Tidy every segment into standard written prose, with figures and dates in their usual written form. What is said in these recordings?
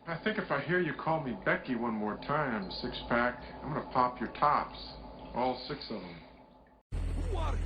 I think if I hear you call me Becky one more time, six-pack, I'm gonna pop your tops. All six of them. Who are you?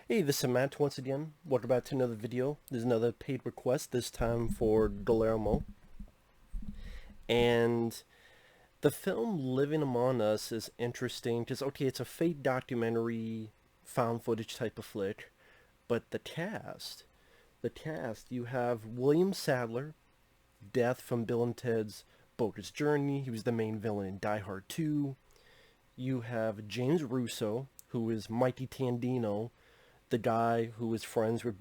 Hey, this is Matt once again. Welcome back to another video. There's another paid request, this time for Guillermo. And the film Living Among Us is interesting because, okay, it's a fake documentary, found footage type of flick, but the cast, you have William Sadler, Death from Bill and Ted's Bogus Journey. He was the main villain in Die Hard 2. You have James Russo, who is Mikey Tandino, the guy who is friends with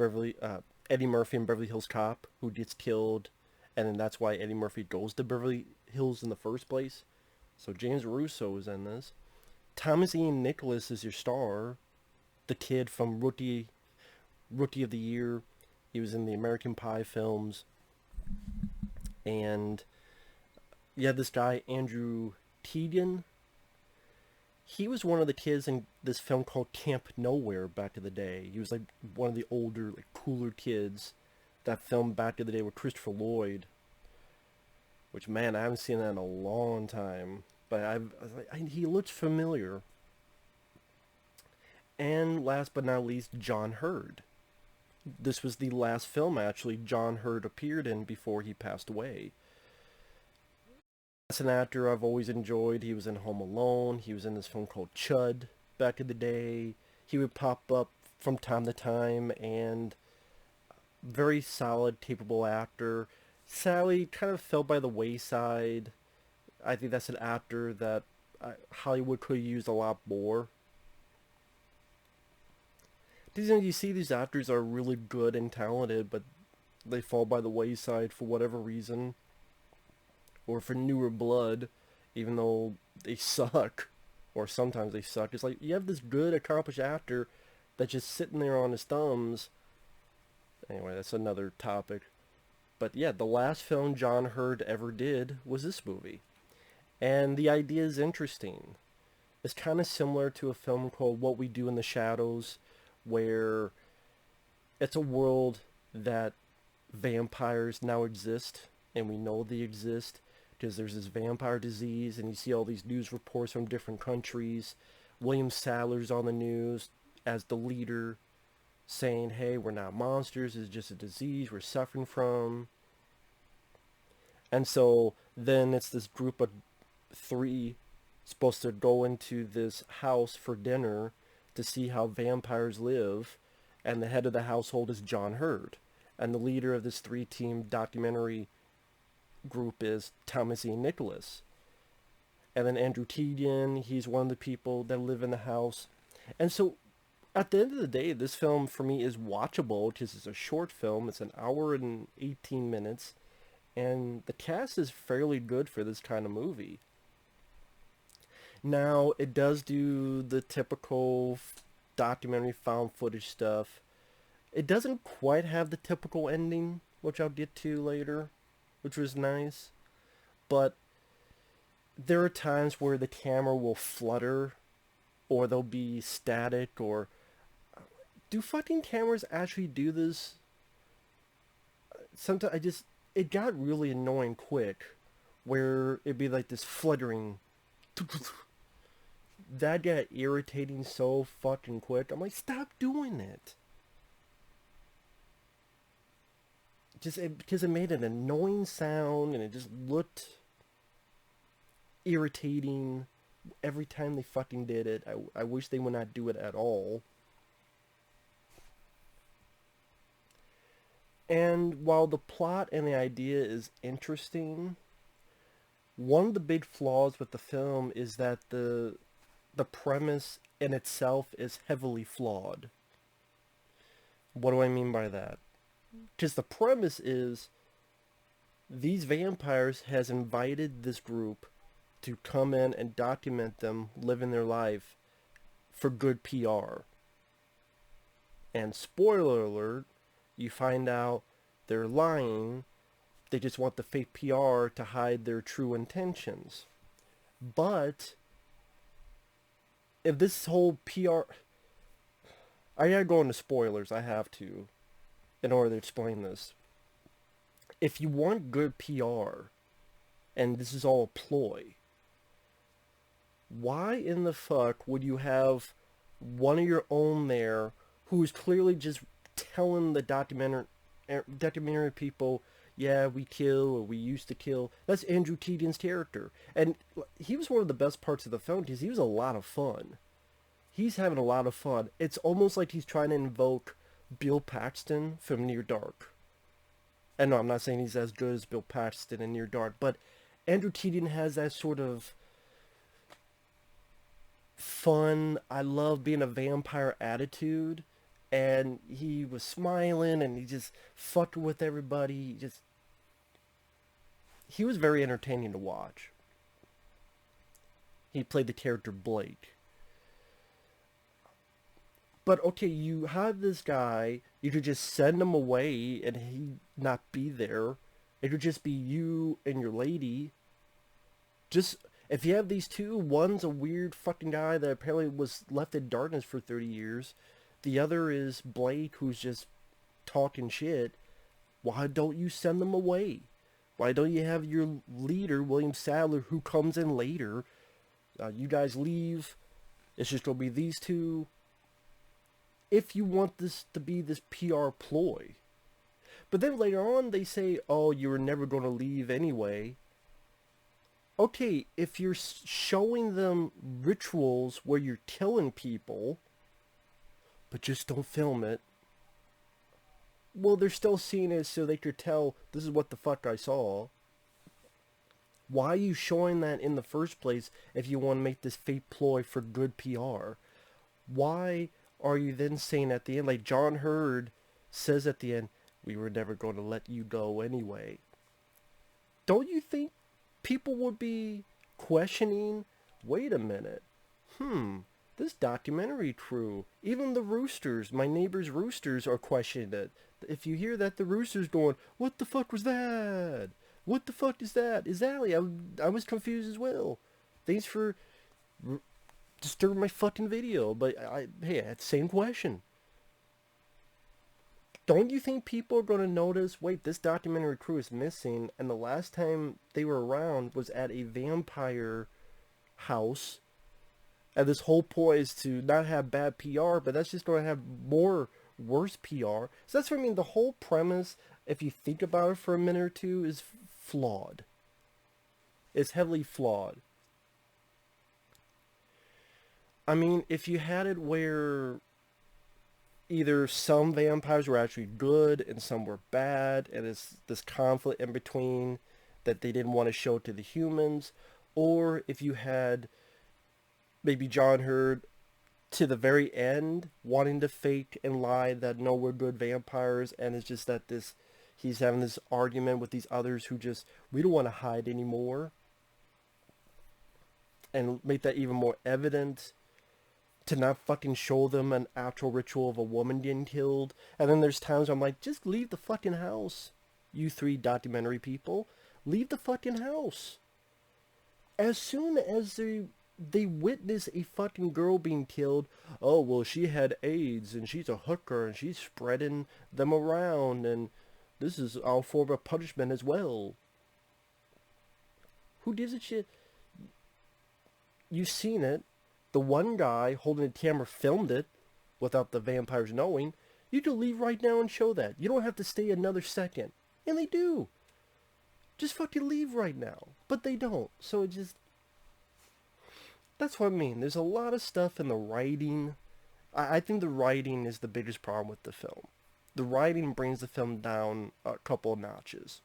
Eddie Murphy in Beverly Hills Cop, who gets killed, and then that's why Eddie Murphy goes to Beverly Hills in the first place. So James Russo is in this. Thomas Ian Nicholas is your star, the kid from Rookie of the Year. He was in the American Pie films. And you have this guy, Andrew Teagan. He was one of the kids in this film called Camp Nowhere back in the day. He was like one of the older, like cooler kids. That film back in the day with Christopher Lloyd. Which, man, I haven't seen that in a long time. But he looks familiar. And last but not least, John Hurd. This was the last film, actually, John Hurd appeared in before he passed away. That's an actor I've always enjoyed. He was in Home Alone. He was in this film called Chud back in the day. He would pop up from time to time, and very solid, capable actor. Sadly, kind of fell by the wayside. I think that's an actor that Hollywood could have used a lot more. You see these actors are really good and talented, but they fall by the wayside for whatever reason. Or for newer blood, even though they suck, or sometimes they suck. It's like, you have this good, accomplished actor that's just sitting there on his thumbs. Anyway, that's another topic. But yeah, the last film John Hurd ever did was this movie. And the idea is interesting. It's kind of similar to a film called What We Do in the Shadows, where it's a world that vampires now exist, and we know they exist, because there's this vampire disease, and you see all these news reports from different countries. William Sadler's on the news as the leader, saying, hey, we're not monsters, it's just a disease we're suffering from. And so then it's this group of three supposed to go into this house for dinner to see how vampires live, and the head of the household is John Hurd. And the leader of this three-team documentary group is Thomas Ian Nicholas. And then Andrew Teagan, he's one of the people that live in the house. And so, at the end of the day, this film for me is watchable because it's a short film. It's an hour and 18 minutes. And the cast is fairly good for this kind of movie. Now, it does do the typical documentary found footage stuff. It doesn't quite have the typical ending, which I'll get to later, which was nice. But there are times where the camera will flutter or they'll be static, or do fucking cameras actually do this? Sometimes it got really annoying quick, where it'd be like this fluttering. That got irritating so fucking quick. I'm like, stop doing it. Because it made an annoying sound and it just looked irritating every time they fucking did it. I wish they would not do it at all. And while the plot and the idea is interesting, one of the big flaws with the film is that the premise in itself is heavily flawed. What do I mean by that? Because the premise is these vampires has invited this group to come in and document them living their life for good PR. And spoiler alert, you find out they're lying. They just want the fake PR to hide their true intentions. But if this whole PR... I gotta go into spoilers, I have to, in order to explain this. If you want good PR, and this is all a ploy, why in the fuck would you have one of your own there who is clearly just telling the documentary people, yeah, we kill, or we used to kill? That's Andrew Keating's character. And he was one of the best parts of the film because he was a lot of fun. He's having a lot of fun. It's almost like he's trying to invoke Bill Paxton from Near Dark. And no, I'm not saying he's as good as Bill Paxton in Near Dark, but Andrew Keating has that sort of fun, I love being a vampire attitude, and he was smiling and he just fucked with everybody. He was very entertaining to watch. He played the character Blake. But okay, you have this guy, you could just send him away and he not be there. It could just be you and your lady. Just, if you have these two, one's a weird fucking guy that apparently was left in darkness for 30 years. The other is Blake, who's just talking shit. Why don't you send them away? Why don't you have your leader, William Sadler, who comes in later? You guys leave. It's just going to be these two. If you want this to be this PR ploy. But then later on they say, oh, you were never going to leave anyway. Okay, if you're showing them rituals where you're killing people, but just don't film it, well, they're still seeing it so they could tell, this is what the fuck I saw. Why are you showing that in the first place if you want to make this fake ploy for good PR? Why are you then saying at the end, like John Hurd says at the end, we were never going to let you go anyway? Don't you think people would be questioning, wait a minute, this documentary crew, even the roosters, my neighbor's roosters are questioning it. If you hear that, the rooster's going, what the fuck was that? What the fuck is that? Exactly, I was confused as well. Thanks for disturbing my fucking video, but hey, I had the same question. Don't you think people are going to notice, wait, this documentary crew is missing, and the last time they were around was at a vampire house, and this whole point is to not have bad PR, but that's just going to have more worse PR. So that's what I mean, the whole premise, if you think about it for a minute or two, is flawed. It's heavily flawed. I mean, if you had it where either some vampires were actually good and some were bad, and it's this conflict in between that they didn't want to show to the humans, or if you had maybe John Hurd to the very end wanting to fake and lie that no, we're good vampires, and it's just that he's having this argument with these others who just, we don't want to hide anymore, and make that even more evident, to not fucking show them an actual ritual of a woman getting killed. And then there's times where I'm like, just leave the fucking house, you three documentary people. Leave the fucking house. As soon as they witness a fucking girl being killed. Oh, well, she had AIDS and she's a hooker and she's spreading them around and this is our form of punishment as well. Who gives a shit? You've seen it. The one guy holding the camera filmed it without the vampires knowing. You can leave right now and show that. You don't have to stay another second. And they do. Just fucking leave right now. But they don't. So it just... That's what I mean. There's a lot of stuff in the writing. I think the writing is the biggest problem with the film. The writing brings the film down a couple of notches.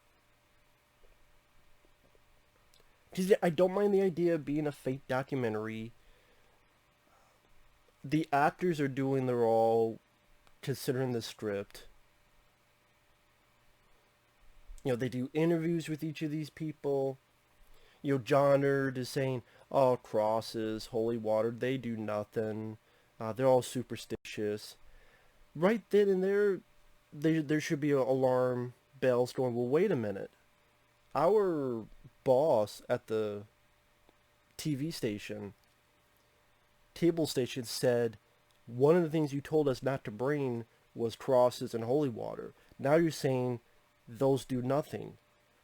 Because I don't mind the idea of being a fake documentary. The actors are doing their all considering the script. You know, they do interviews with each of these people. You know, John Erd is saying, oh, crosses, holy water, they do nothing. They're all superstitious. Right then and there should be an alarm bells going, well, wait a minute. Our boss at the TV station, cable station, said one of the things you told us not to bring was crosses and holy water. Now you're saying those do nothing.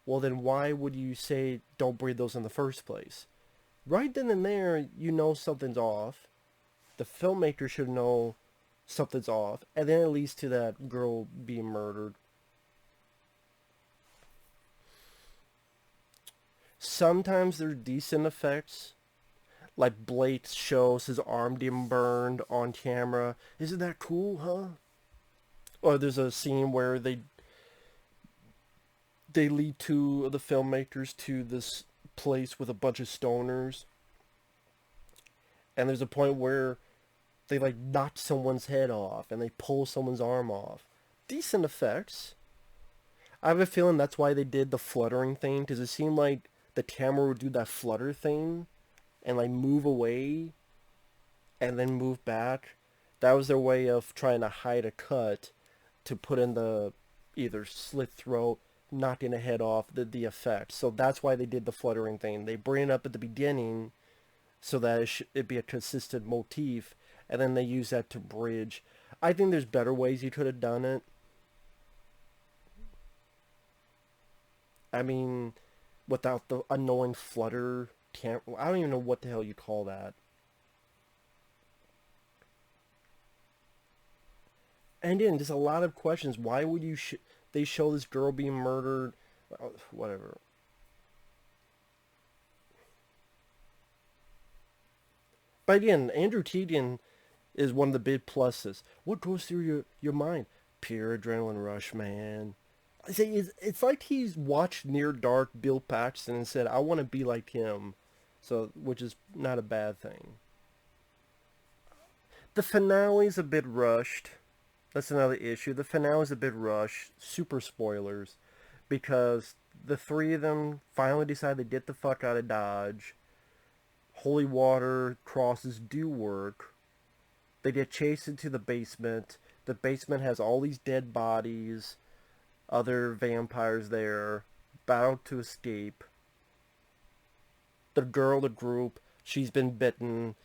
Well, then why would you say don't bring those in the first place? Right then and there, you know something's off. The filmmaker should know something's off. And then it leads to that girl being murdered. Sometimes there's decent effects. Like Blake shows his arm being burned on camera. Isn't that cool, huh? Or there's a scene where they lead two of the filmmakers to this place with a bunch of stoners. And there's a point where they like knock someone's head off and they pull someone's arm off. Decent effects. I have a feeling that's why they did the fluttering thing, because it seemed like the camera would do that flutter thing and like move away and then move back. That was their way of trying to hide a cut to put in the either slit throat, knocking a head off, the effect. So that's why they did the fluttering thing. They bring it up at the beginning so that it'd be a consistent motif, and then they use that to bridge. I think there's better ways you could have done it. I mean, without the annoying flutter camera. I don't even know what the hell you call that. And then just a lot of questions. Why would you they show this girl being murdered? Whatever. But again, Andrew Teagan is one of the big pluses. What goes through your mind? Pure adrenaline rush, man. I say it's like he's watched Near Dark Bill Paxton and said, I want to be like him. So, which is not a bad thing. The finale's a bit rushed. That's another issue. The finale's a bit rushed. Super spoilers. Because the three of them finally decide to get the fuck out of Dodge. Holy water crosses do work. They get chased into the basement. The basement has all these dead bodies. Other vampires there. Battle to escape. The girl, the group, she's been bitten.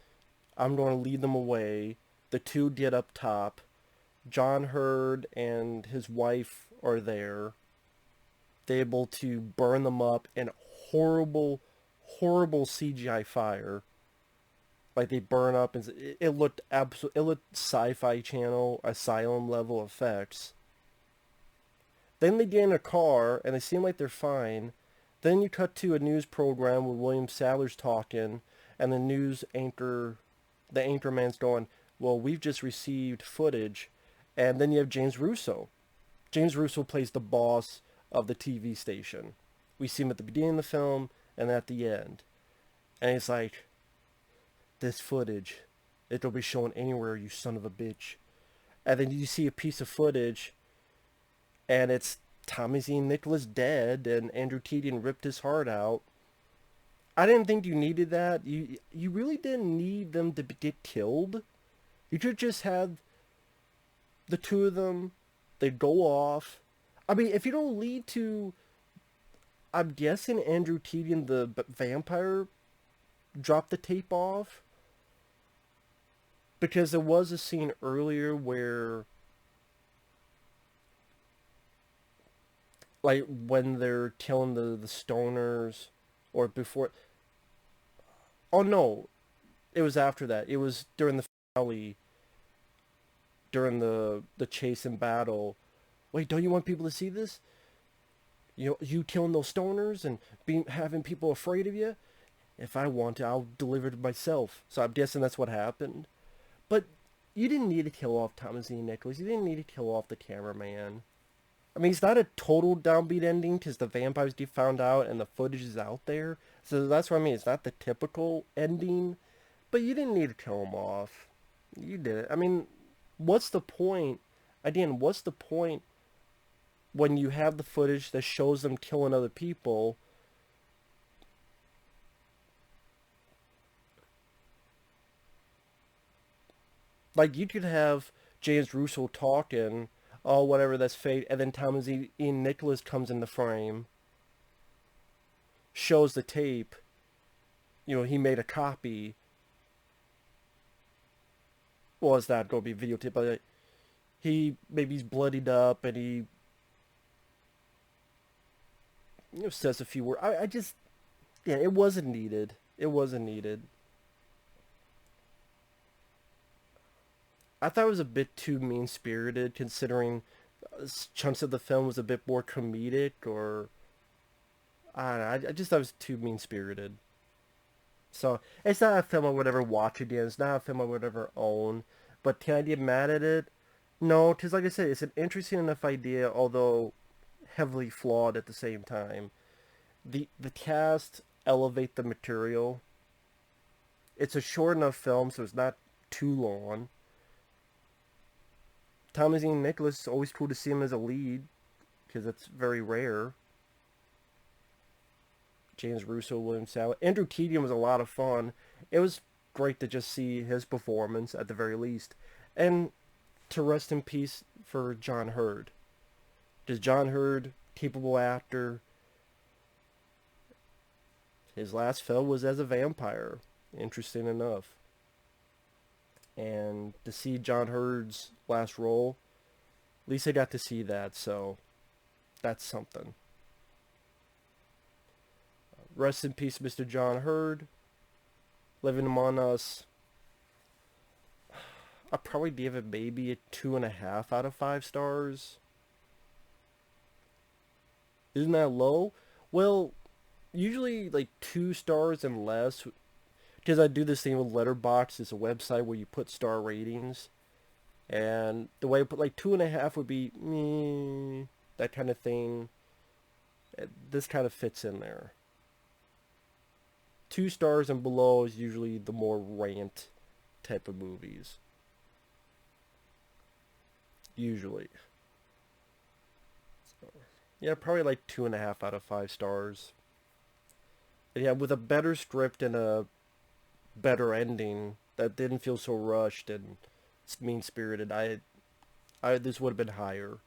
I'm going to lead them away. The two get up top. John Hurd and his wife are there. They're able to burn them up in horrible, horrible CGI fire. Like they burn up, and it looked it looked Sci-Fi Channel Asylum level effects. Then they get in a car and they seem like they're fine. Then you cut to a news program with William Sadler's talking, and the news anchor, the anchorman's going, "Well, we've just received footage," and then you have James Russo. James Russo plays the boss of the TV station. We see him at the beginning of the film and at the end, and it's like, this footage, it'll be shown anywhere, you son of a bitch. And then you see a piece of footage, and it's Tommy Z and Nicholas dead, and Andrew Teagan ripped his heart out. I didn't think you needed that. You really didn't need them to get killed. You could just have the two of them, they go off. I mean, if you don't lead to, I'm guessing Andrew Teagan, the vampire, drop the tape off. Because there was a scene earlier where, like, when they're killing the stoners, or before. Oh no, it was after that. It was during the finale, during the chase and battle. Wait, don't you want people to see this? You killing those stoners and having people afraid of you? If I want to, I'll deliver it myself. So I'm guessing that's what happened. But you didn't need to kill off Thomas Ian Nicholas. You didn't need to kill off the cameraman. I mean, it's not a total downbeat ending because the vampires found out and the footage is out there. So that's what I mean. It's not the typical ending. But you didn't need to kill him off. You did it. I mean, what's the point? Again, what's the point when you have the footage that shows them killing other people? Like, you could have James Russo talking, oh, whatever, that's fake, and then Thomas Ian Nicholas comes in the frame, shows the tape, he made a copy. Well, it's not going to be videotaped, but maybe he's bloodied up, and he, says a few words. I just, yeah, it wasn't needed. It wasn't needed. I thought it was a bit too mean-spirited, considering chunks of the film was a bit more comedic, or I don't know. I just thought it was too mean-spirited. So it's not a film I would ever watch again. It's not a film I would ever own. But can I get mad at it? No, because like I said, it's an interesting enough idea, although heavily flawed at the same time. The cast elevate the material. It's a short enough film, so it's not too long. Thomas Ian Nicholas, it's always cool to see him as a lead, because it's very rare. James Russo, William Sally. Andrew Tedium was a lot of fun. It was great to just see his performance, at the very least. And to rest in peace for John Hurd. Because John Hurd, capable actor, his last film was as a vampire. Interesting enough. And to see John Hurd's last role, at least I got to see that, so that's something. Rest in peace, Mr. John Hurd. Living Among Us. I'll probably give it maybe a 2.5 out of 5 stars. Isn't that low? Well, usually like 2 stars and less. Because I do this thing with Letterboxd. It's a website where you put star ratings. And the way I put like 2.5 would be that kind of thing. This kind of fits in there. 2 stars and below is usually the more rant type of movies. Usually. So, yeah, probably like 2.5 out of 5 stars. And yeah, with a better script and a better ending that didn't feel so rushed and mean-spirited, this would have been higher.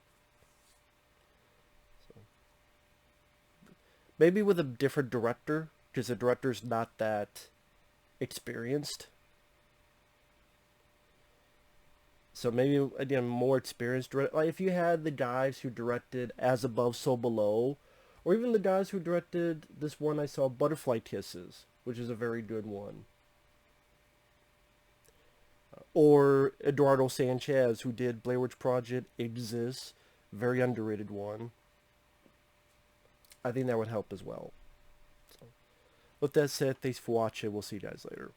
So, maybe with a different director, because the director's not that experienced. So maybe, again, more experienced. Like if you had the guys who directed As Above, So Below, or even the guys who directed this one I saw, Butterfly Kisses, which is a very good one. Or Eduardo Sanchez, who did Blair Witch Project, Exists, very underrated one. I think that would help as well. So, with that said, thanks for watching. We'll see you guys later.